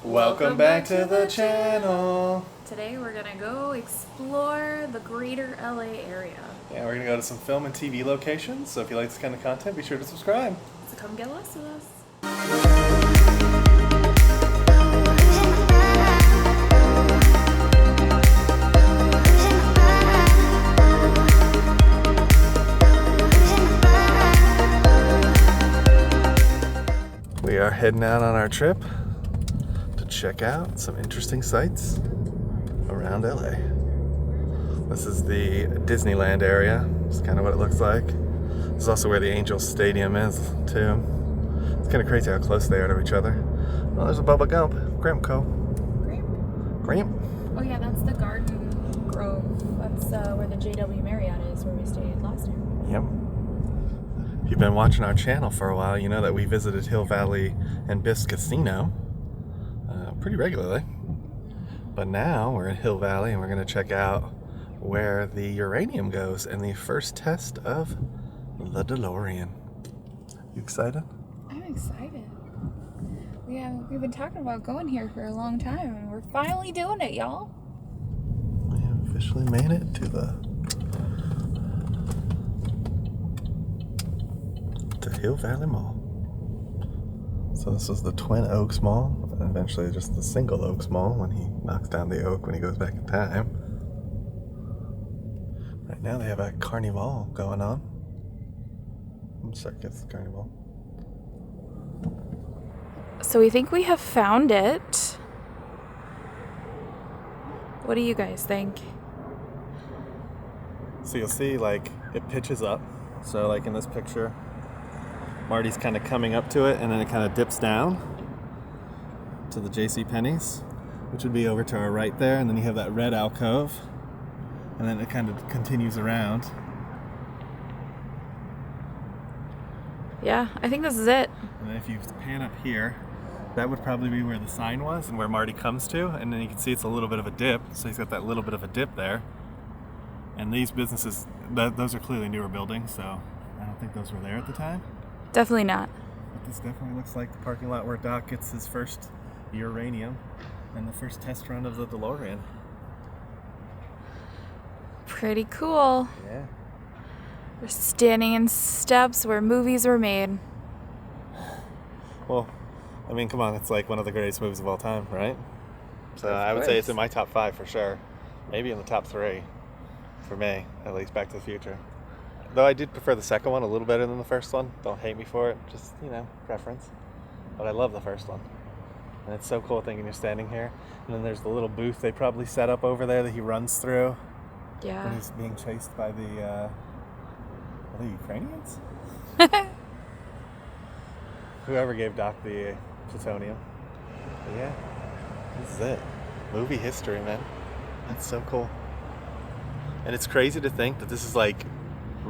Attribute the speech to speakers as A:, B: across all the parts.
A: Welcome back to the channel.
B: Today we're gonna go explore the greater LA area.
A: Yeah, we're gonna go to some film and TV locations, so if you like this kind of content, be sure to subscribe.
B: So come get lost with us.
A: We are heading out on our trip to check out some interesting sights around LA. This is the Disneyland area. It's kind of what it looks like. This is also where the Angels Stadium is, too. It's kind of crazy how close they are to each other. Oh, there's a Bubba Gump. Grimco. Grimp?
B: Oh yeah, that's the Garden Grove. That's where the JW Marriott is, where we stayed last year.
A: Yep. If you've been watching our channel for a while, you know that we visited Hill Valley and Bisque Casino pretty regularly. But now we're in Hill Valley and we're going to check out where the uranium goes in the first test of the DeLorean. You excited?
B: I'm excited. We've been talking about going here for a long time, and we're finally doing it, y'all.
A: We have officially made it to Hill Valley Mall. So this is the Twin Oaks Mall, and eventually just the Single Oaks Mall when he knocks down the oak when he goes back in time. Right now they have a carnival going on. Circus carnival.
B: So we think we have found it. What do you guys think?
A: So you'll see, like, it pitches up. So like in this picture, Marty's kind of coming up to it, and then it kind of dips down to the JCPenney's, which would be over to our right there, and then you have that red alcove, and then it kind of continues around.
B: Yeah, I think this is it.
A: And then if you pan up here, that would probably be where the sign was and where Marty comes to, and then you can see it's a little bit of a dip, so he's got that little bit of a dip there. And these businesses, those are clearly newer buildings, so I don't think those were there at the time.
B: Definitely not.
A: But this definitely looks like the parking lot where Doc gets his first uranium and the first test run of the DeLorean.
B: Pretty cool.
A: Yeah.
B: We're standing in steps where movies were made.
A: Well, I mean, come on, it's like one of the greatest movies of all time, right? So
B: Of
A: I would
B: course.
A: say it's in my top 5 for sure. Maybe in the top 3 for me, at least. Back to the Future. Though I did prefer the second one a little better than the first one. Don't hate me for it. Just, preference. But I love the first one. And it's so cool thinking you're standing here. And then there's the little booth they probably set up over there that he runs through.
B: Yeah.
A: When he's being chased by the Ukrainians? Whoever gave Doc the plutonium. But yeah, this is it. Movie history, man. That's so cool. And it's crazy to think that this is like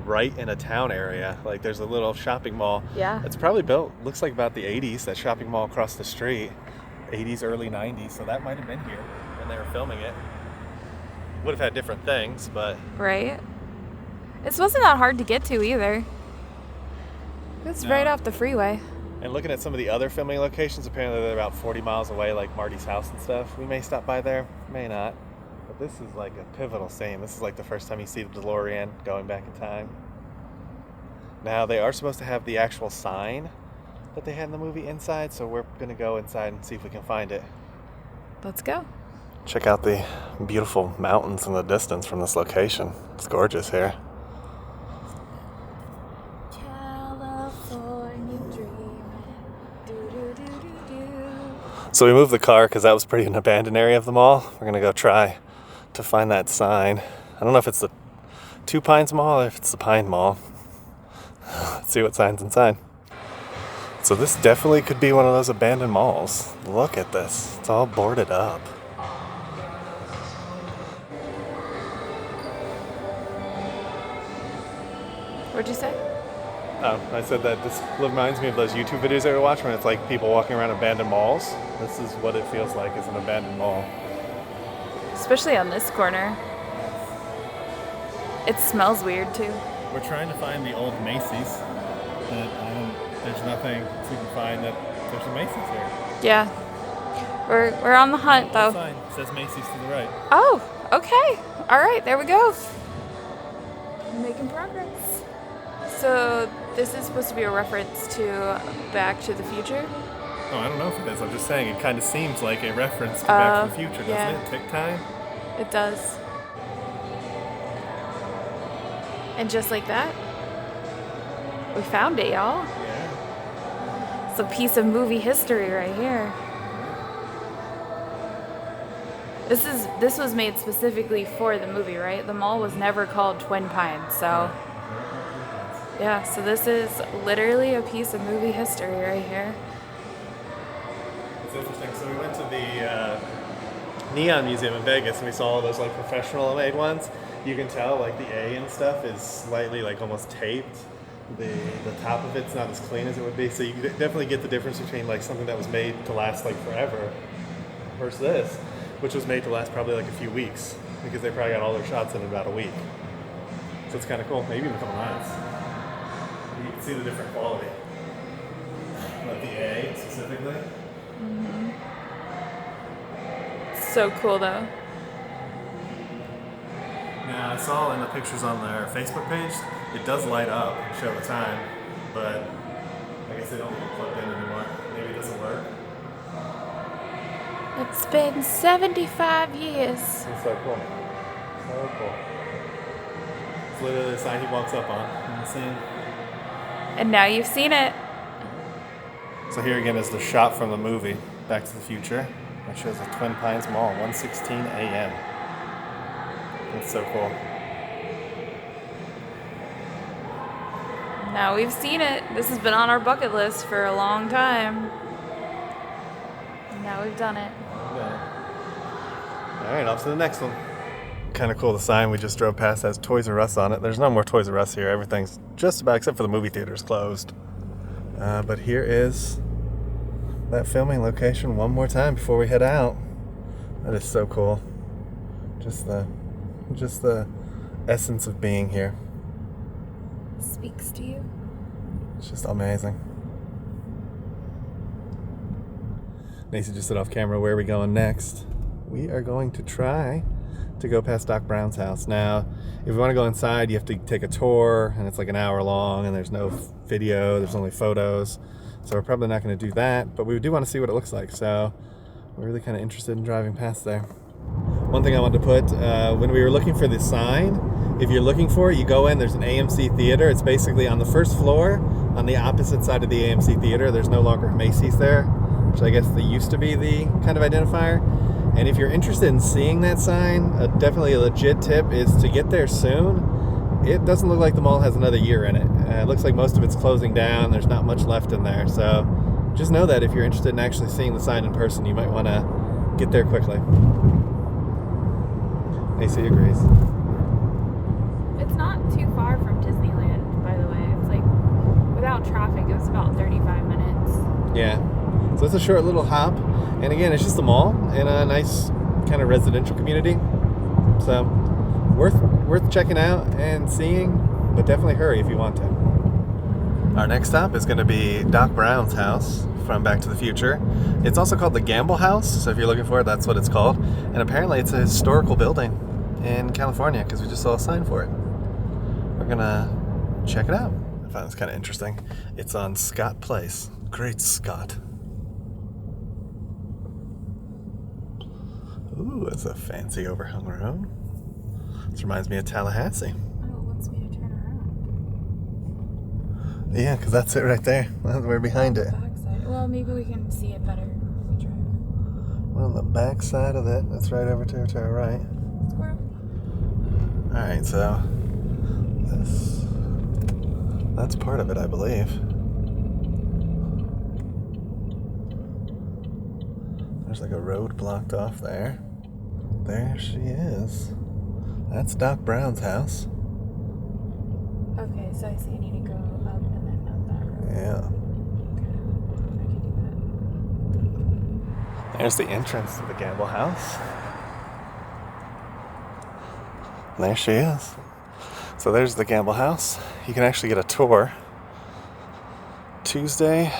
A: right in a town area. Like there's a little shopping mall.
B: Yeah.
A: It's probably built, looks like about the 80s, that shopping mall across the street. 80s, early 90s. So that might have been here when they were filming it. Would have had different things, but...
B: Right? It wasn't that hard to get to either. It's right off the freeway.
A: And looking at some of the other filming locations, apparently they're about 40 miles away, like Marty's house and stuff. We may stop by there, may not. But this is like a pivotal scene. This is like the first time you see the DeLorean going back in time. Now, they are supposed to have the actual sign that they had in the movie inside, so we're going to go inside and see if we can find it.
B: Let's go.
A: Check out the beautiful mountains in the distance from this location. It's gorgeous here.
B: California dreaming.
A: So we moved the car because that was pretty an abandoned area of the mall. We're going to go try to find that sign. I don't know if it's the Two Pines Mall or if it's the Pine Mall. Let's see what sign's inside. So this definitely could be one of those abandoned malls. Look at this. It's all boarded up.
B: What'd you say?
A: Oh, I said that this reminds me of those YouTube videos that we watch when it's like people walking around abandoned malls. This is what it feels like as an abandoned mall.
B: Especially on this corner. It smells weird too.
A: We're trying to find the old Macy's, but there's nothing to find that there's a Macy's here.
B: Yeah. We're on the hunt though.
A: Sign says Macy's to the right.
B: Oh, okay. All right, there we go. Making progress. So this is supposed to be a reference to Back to the Future?
A: Oh, I don't know if it is. I'm just saying it kind of seems like a reference to Back to the Future, doesn't
B: yeah.
A: it? Tick time?
B: It does. And just like that, we found it, y'all.
A: Yeah.
B: It's a piece of movie history right here. This was made specifically for the movie, right? The mall was never called Twin Pines, so yeah, so this is literally a piece of movie history right here.
A: It's interesting. So we went to the Neon Museum in Vegas and we saw all those like professional made ones. You can tell like the A and stuff is slightly like almost taped. The top of it's not as clean as it would be. So you definitely get the difference between like something that was made to last like forever versus this, which was made to last probably like a few weeks because they probably got all their shots in about a week. So it's kind of cool, maybe even a couple months. You can see the different quality. Like the A specifically.
B: Mm-hmm. So cool though.
A: Now I saw in the pictures on their Facebook page, it does light up and show the time, but I guess they don't get it plugged in anymore. Maybe it doesn't work.
B: It's been 75 years.
A: It's so cool. So cool. It's literally the sign he walks up on in the scene.
B: And now you've seen it.
A: So here again is the shot from the movie, Back to the Future. It shows the Twin Pines Mall, 1:16 a.m. That's so cool.
B: Now we've seen it. This has been on our bucket list for a long time. Now we've done it.
A: All right, off to the next one. Kind of cool, the sign we just drove past has Toys R Us on it. There's no more Toys R Us here. Everything's just about, except for the movie theaters, closed. But here is that filming location one more time before we head out. That is so cool. Just the essence of being here.
B: Speaks to you.
A: It's just amazing. Macy just said off camera, where are we going next? We are going to try to go past Doc Brown's house. Now, if we want to go inside, you have to take a tour, and it's like an hour long, and there's no video, there's only photos. So we're probably not going to do that, but we do want to see what it looks like. So we're really kind of interested in driving past there. One thing I wanted to put, when we were looking for the sign, if you're looking for it, you go in, there's an AMC theater. It's basically on the first floor, on the opposite side of the AMC theater. There's no longer a Macy's there, which I guess they used to be the kind of identifier. And if you're interested in seeing that sign, definitely a legit tip is to get there soon. It doesn't look like the mall has another year in it. It looks like most of it's closing down. There's not much left in there. So just know that if you're interested in actually seeing the sign in person, you might want to get there quickly. AC agrees.
B: It's not too far from Disneyland, by the way. It's like, without traffic, it was about 35 minutes.
A: Yeah. So it's a short little hop. And again, it's just a mall in a nice kind of residential community. So worth checking out and seeing, but definitely hurry if you want to. Our next stop is going to be Doc Brown's house from Back to the Future. It's also called the Gamble House, so if you're looking for it, that's what it's called. And apparently it's a historical building in California because we just saw a sign for it. We're going to check it out. I found this kind of interesting. It's on Scott Place. Great Scott. Ooh, it's a fancy overhung road. This reminds me of Tallahassee.
B: Oh, it wants me to turn around.
A: Yeah, because that's it right there. We're behind it.
B: Backside. Well, maybe we can see it better if we drive.
A: We're on the back side of it. That's right over to our right.
B: Squirrel.
A: Alright, so that's part of it, I believe. There's like a road blocked off there. There she is. That's Doc Brown's house.
B: Okay, so I see you need to go up and then up that road.
A: Yeah.
B: Okay, I can do that.
A: There's the entrance to the Gamble House. And there she is. So there's the Gamble House. You can actually get a tour Tuesday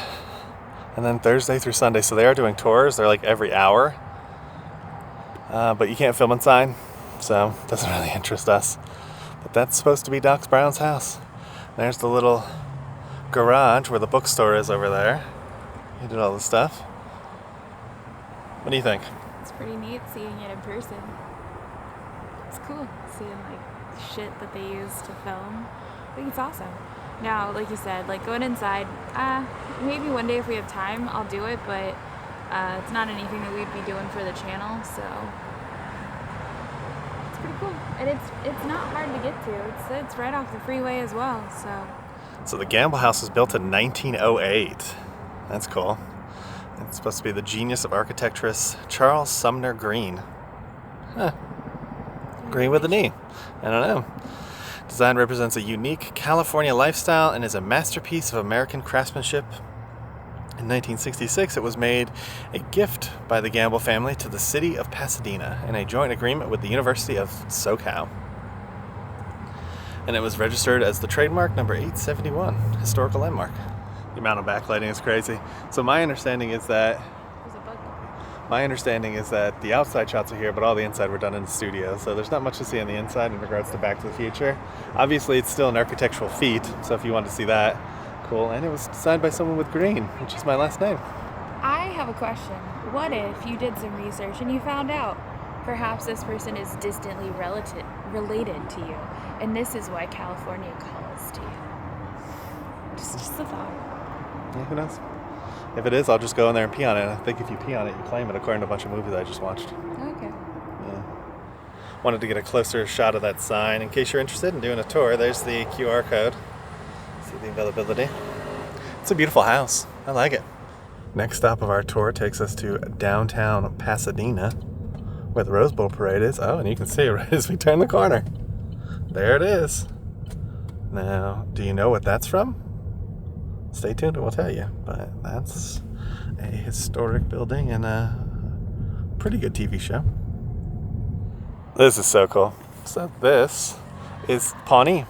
A: And then Thursday through Sunday. So they are doing tours. They're like every hour. But you can't film inside. So it doesn't really interest us. But that's supposed to be Doc Brown's house. There's the little garage where the bookstore is over there. He did all the stuff. What do you think?
B: It's pretty neat seeing it in person. It's cool seeing like shit that they use to film. I think it's awesome. Now, like you said, like going inside, maybe one day if we have time, I'll do it, but it's not anything that we'd be doing for the channel, so it's pretty cool. And it's not hard to get to. It's right off the freeway as well, so.
A: So the Gamble House was built in 1908. That's cool. It's supposed to be the genius of architectress Charles Sumner Green. Huh. Green with an E. I don't know. Design represents a unique California lifestyle and is a masterpiece of American craftsmanship. In 1966, it was made a gift by the Gamble family to the city of Pasadena in a joint agreement with the University of SoCal. And it was registered as the trademark number 871, historical landmark. The amount of backlighting is crazy. So my understanding is that the outside shots are here, but all the inside were done in the studio. So there's not much to see on the inside in regards to Back to the Future. Obviously, it's still an architectural feat. So if you want to see that, cool. And it was designed by someone with green, which is my last name.
B: I have a question. What if you did some research and you found out perhaps this person is distantly related to you, and this is why California calls to you? Just a thought.
A: Yeah, who knows? If it is, I'll just go in there and pee on it. I think if you pee on it, you claim it, according to a bunch of movies I just watched.
B: Okay.
A: Yeah. Wanted to get a closer shot of that sign. In case you're interested in doing a tour, there's the QR code. See the availability. It's a beautiful house. I like it. Next stop of our tour takes us to downtown Pasadena, where the Rose Bowl Parade is. Oh, and you can see it right as we turn the corner. There it is. Now, do you know what that's from? Stay tuned and we'll tell you. But that's a historic building and a pretty good TV show. This is so cool. So this is Pawnee,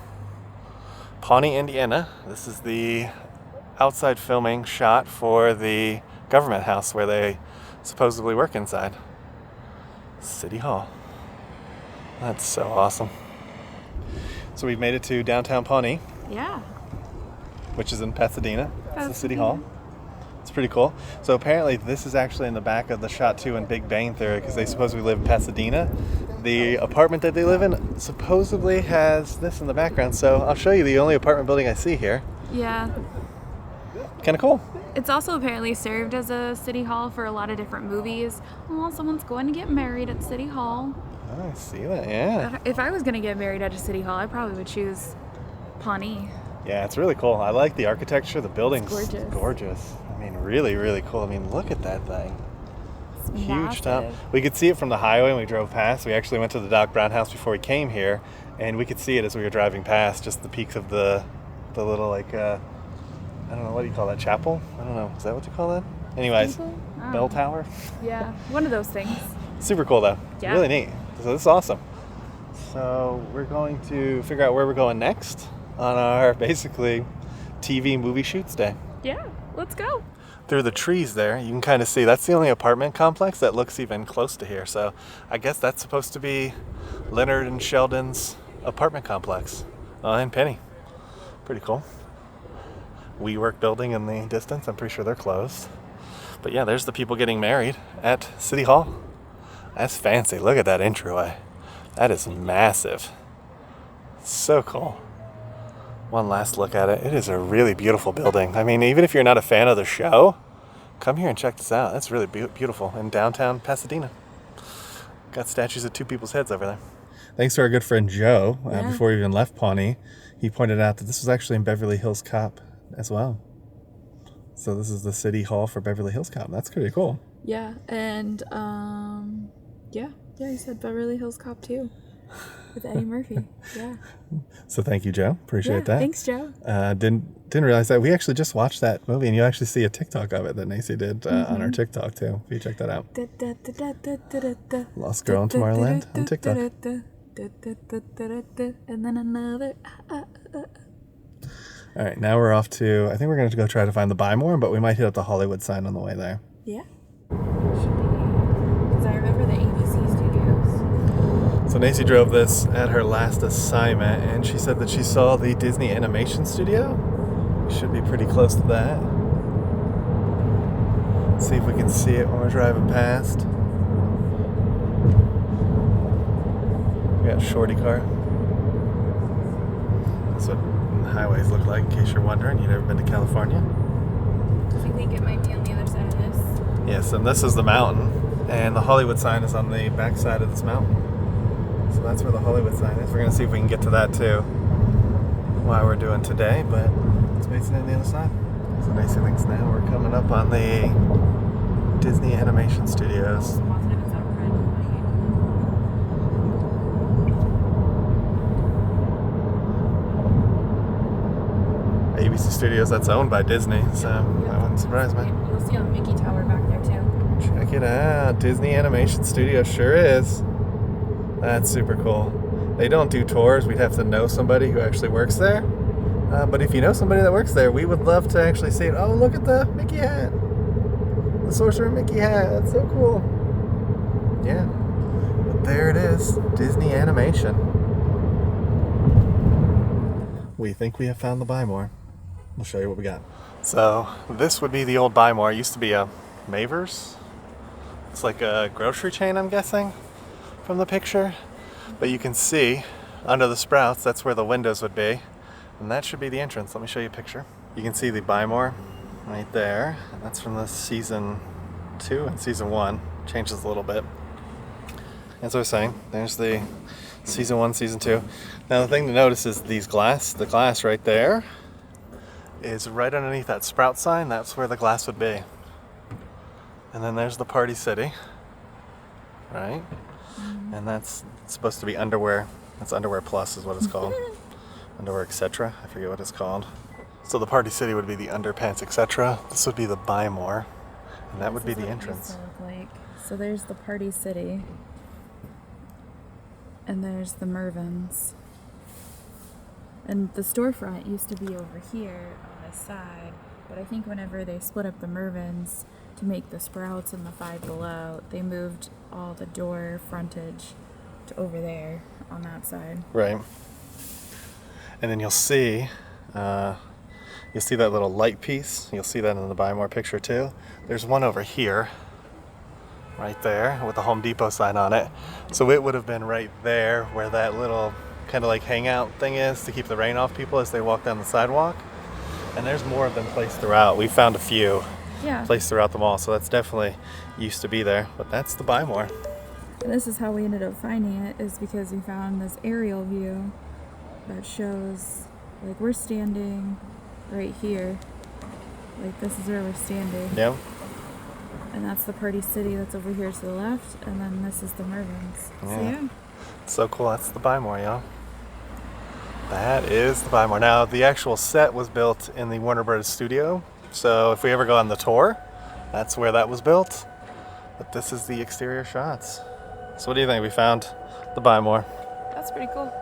A: Indiana. This is the outside filming shot for the government house where they supposedly work inside. City Hall. That's so awesome. So we've made it to downtown Pawnee.
B: Yeah.
A: Which is in Pasadena. It's the City Hall. It's pretty cool. So apparently this is actually in the back of the shot 2 in Big Bang Theory, because they supposedly live in Pasadena. The apartment that they live in supposedly has this in the background. So I'll show you the only apartment building I see here.
B: Yeah.
A: Kind of cool.
B: It's also apparently served as a city hall for a lot of different movies. Well, someone's going to get married at City Hall.
A: Oh, I see that, yeah.
B: If I was going to get married at a city hall, I probably would choose Pawnee.
A: Yeah, it's really cool. I like the architecture. The building's
B: gorgeous.
A: I mean, really, really cool. I mean, look at that thing.
B: It's
A: huge
B: massive.
A: top. We could see it from the highway when we drove past. We actually went to the Doc Brown house before we came here, and we could see it as we were driving past, just the peaks of the little, like, I don't know, what do you call that, chapel? I don't know. Is that what you call that? Anyways, bell tower?
B: Yeah, one of those things.
A: Super cool, though.
B: Yeah.
A: Really neat. So this is awesome. So we're going to figure out where we're going next on our, basically, TV movie shoots day.
B: Yeah, let's go.
A: Through the trees there, you can kind of see that's the only apartment complex that looks even close to here. So I guess that's supposed to be Leonard and Sheldon's apartment complex. And Penny. Pretty cool. WeWork building in the distance. I'm pretty sure they're closed. But yeah, there's the people getting married at City Hall. That's fancy. Look at that entryway. That is massive. So cool. One last look at it. It is a really beautiful building. I mean, even if you're not a fan of the show, come here and check this out. That's really beautiful in downtown Pasadena. Got statues of two people's heads over there. Thanks to our good friend Joe, before we even left Pawnee, he pointed out that this was actually in Beverly Hills Cop as well. So this is the City Hall for Beverly Hills Cop. That's pretty cool.
B: Yeah, and yeah, he said Beverly Hills Cop too. With Eddie Murphy, yeah.
A: So thank you, Joe. Appreciate that.
B: Thanks, Joe.
A: Didn't realize that. We actually just watched that movie, and you actually see a TikTok of it that Nacy did on our TikTok too. If you check that out. Lostgirlintomorrowland on TikTok.
B: And then another.
A: All right, now we're off to, I think we're going to go try to find the Buy More, but we might hit up the Hollywood sign on the way there.
B: Yeah. Should be. Because I remember the ABC studios.
A: So Nacy drove this at her last assignment, and she said that she saw the Disney Animation Studio. We should be pretty close to that. Let's see if we can see it when we're driving past. We got a shorty car. That's what highways look like, in case you're wondering. You've never been to California?
B: Do you think it might be on the other side of this?
A: Yes, and this is the mountain, and the Hollywood sign is on the back side of this mountain. So that's where the Hollywood sign is. We're going to see if we can get to that too while we're doing today, but it's basically on the other side. So nice things now. We're coming up on the Disney Animation Studios. ABC Studios, that's owned by Disney, so that wouldn't surprise me.
B: You'll see a Mickey Tower back there too.
A: Check it out. Disney Animation Studio sure is. That's super cool. They don't do tours. We'd have to know somebody who actually works there. But if you know somebody that works there, we would love to actually see it. Oh, look at the Mickey hat. The Sorcerer Mickey hat. That's so cool. Yeah. But there it is. Disney Animation. We think we have found the Buy More. We'll show you what we got. So this would be the old Buy More. It used to be a Mavers. It's like a grocery chain, I'm guessing, from the picture. But you can see under the sprouts, that's where the windows would be. And that should be the entrance. Let me show you a picture. You can see the Buy More right there. And that's from the season 2 and season 1. Changes a little bit. As I was saying, there's the season 1, season 2. Now the thing to notice is the glass right there is right underneath that sprout sign. That's where the glass would be. And then there's the Party City, right? And that's supposed to be underwear. That's Underwear Plus is what it's called. Underwear etc. I forget what it's called. So the Party City would be the underpants etc. This would be the Buy More, and that would be the entrance.
B: So there's the Party City, and there's the Mervyn's. And the storefront used to be over here on this side, but I think whenever they split up the Mervyn's to make the Sprouts and the Five Below, they moved all the door frontage to over there on that side.
A: Right. And then you'll see that little light piece. You'll see that in the Buy More picture too. There's one over here, right there, with the Home Depot sign on it. So it would have been right there where that little kind of like hangout thing is to keep the rain off people as they walk down the sidewalk. And there's more of them placed throughout. We found a few placed throughout the mall, so that's definitely used to be there. But that's the Buy More.
B: And this is how we ended up finding it, is because we found this aerial view that shows, like, we're standing right here. Like, this is where we're standing.
A: Yeah.
B: And that's the Party City that's over here to the left, and then this is the Mervyn's.
A: Yeah.
B: So yeah.
A: So cool. That's the Buy More, y'all. That is the Buy More. Now, the actual set was built in the Warner Bros. Studio. So if we ever go on the tour, that's where that was built. But this is the exterior shots. So what do you think? We found the Buy More.
B: That's pretty cool.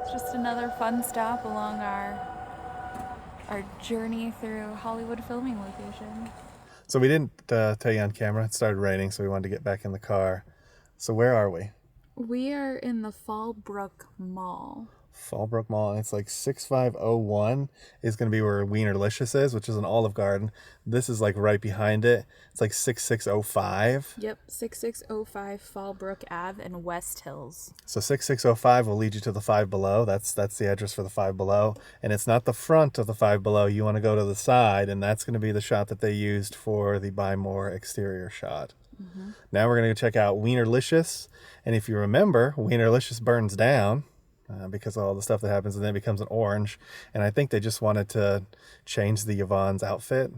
B: It's just another fun stop along our journey through Hollywood filming location.
A: So we didn't tell you on camera. It started raining, so we wanted to get back in the car. So where are we?
B: We are in the Fallbrook Mall.
A: Fallbrook Mall, and it's like 6501 is going to be where Wienerlicious is, which is an Olive Garden. This is like right behind it. It's like 6605.
B: Yep, 6605 Fallbrook Ave in West Hills.
A: So 6605 will lead you to the Five Below. That's the address for the Five Below. And it's not the front of the Five Below. You want to go to the side, and that's going to be the shot that they used for the Buy More exterior shot. Mm-hmm. Now we're going to go check out Wienerlicious. And if you remember, Wienerlicious burns down. Because of all the stuff that happens, and then it becomes an orange. And I think they just wanted to change the Yvonne's outfit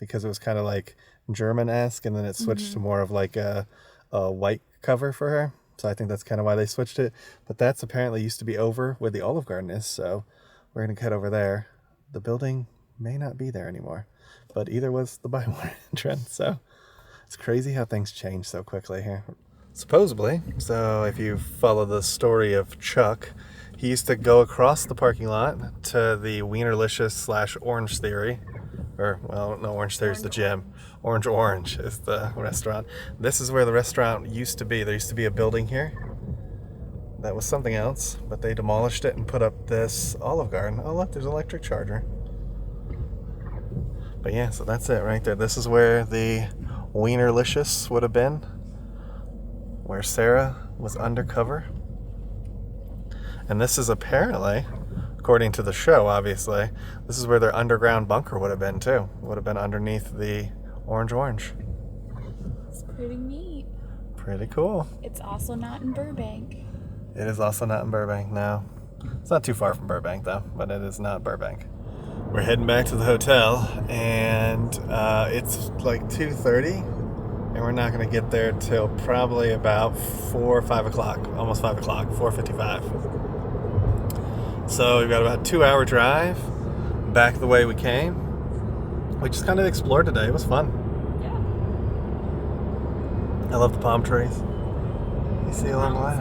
A: because it was kind of like German-esque, and then it switched to more of like a white cover for her. So I think that's kind of why they switched it. But that's apparently used to be over where the Olive Garden is, so we're going to cut over there. The building may not be there anymore, but either was the Buy More entrance. So it's crazy how things change so quickly here. Supposedly, so if you follow the story of Chuck, He used to go across the parking lot to the Wienerlicious / Orange Theory. Or, well, no, Orange Theory is the gym. Orange is the restaurant. This is where the restaurant used to be. There used to be a building here that was something else, but they demolished it and put up this Olive Garden. Oh, look, there's an electric charger. But yeah, so that's it right there. This is where the Wienerlicious would have been, where Sarah was undercover. And this is apparently, according to the show, obviously, this is where their underground bunker would have been too. Would have been underneath the orange.
B: It's pretty neat.
A: Pretty cool.
B: It's also not in Burbank.
A: It is also not in Burbank, no. It's not too far from Burbank though, but it is not Burbank. We're heading back to the hotel, and it's like 2:30, and we're not going to get there till probably about 4 or 5 o'clock, almost 5 o'clock, 4:55. So we've got about a 2-hour drive back the way we came. We just kind of explored today. It was fun.
B: Yeah.
A: I love the palm trees. You see along the way?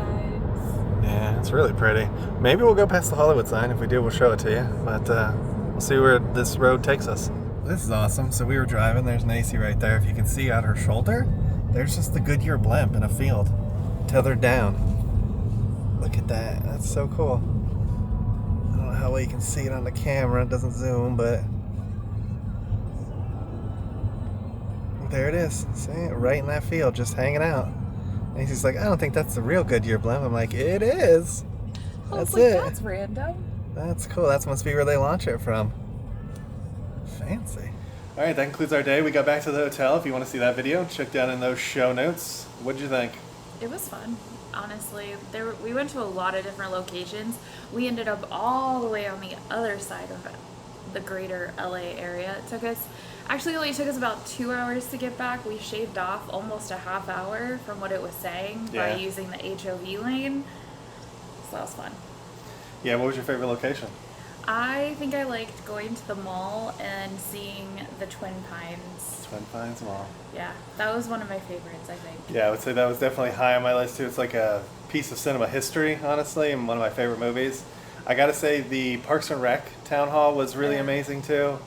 A: Yeah, it's really pretty. Maybe we'll go past the Hollywood sign. If we do, we'll show it to you. But we'll see where this road takes us. This is awesome. So we were driving. There's Nacy right there. If you can see out her shoulder, there's just the Goodyear Blimp in a field, tethered down. Look at that. That's so cool. I don't know how well you can see it on the camera. It doesn't zoom, but there it is. See it? Right in that field, just hanging out. And he's like, I don't think that's the real Goodyear Blimp. I'm like, it is. That's it.
B: That's random.
A: That's cool. That must be where they launch it from. Fancy. All right, that concludes our day. We got back to the hotel. If you want to see that video, check down in those show notes. What'd you think?
B: It was fun, honestly. We went to a lot of different locations. We ended up all the way on the other side of the greater LA area. It only took us about 2 hours to get back. We shaved off almost a half hour from what it was saying by using the HOV lane. So that was fun.
A: Yeah, what was your favorite location?
B: I think I liked going to the mall and seeing the Twin Pines.
A: Twin Pines Mall.
B: Yeah, that was one of my favorites, I think.
A: Yeah, I would say that was definitely high on my list too. It's like a piece of cinema history, honestly, and one of my favorite movies. I gotta say the Parks and Rec Town Hall was really amazing too.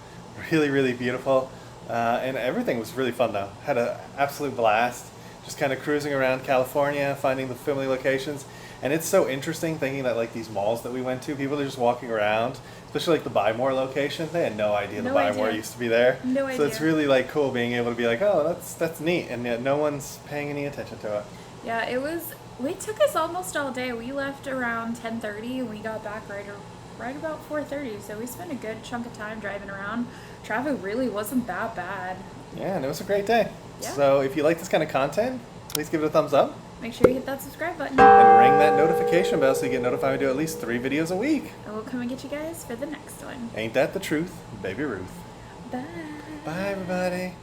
A: Really, really beautiful. And everything was really fun though. Had an absolute blast. Just kind of cruising around California, finding the family locations. And it's so interesting thinking that like these malls that we went to, people are just walking around, especially like the Buy More location. They had no idea the Buy More used to be there.
B: No idea.
A: So it's really like cool being able to be like, oh, that's neat, and yet no one's paying any attention to it.
B: Yeah, it took us almost all day. We left around 10:30 and we got back right about 4:30. So we spent a good chunk of time driving around. Traffic really wasn't that bad.
A: Yeah, and it was a great day.
B: Yeah.
A: So if you like this kind of content, please give it a thumbs up.
B: Make sure you hit that subscribe button.
A: And ring that notification bell so you get notified we do at least 3 videos a week.
B: And we'll come and get you guys for the next one.
A: Ain't that the truth, Baby Ruth?
B: Bye.
A: Bye, everybody.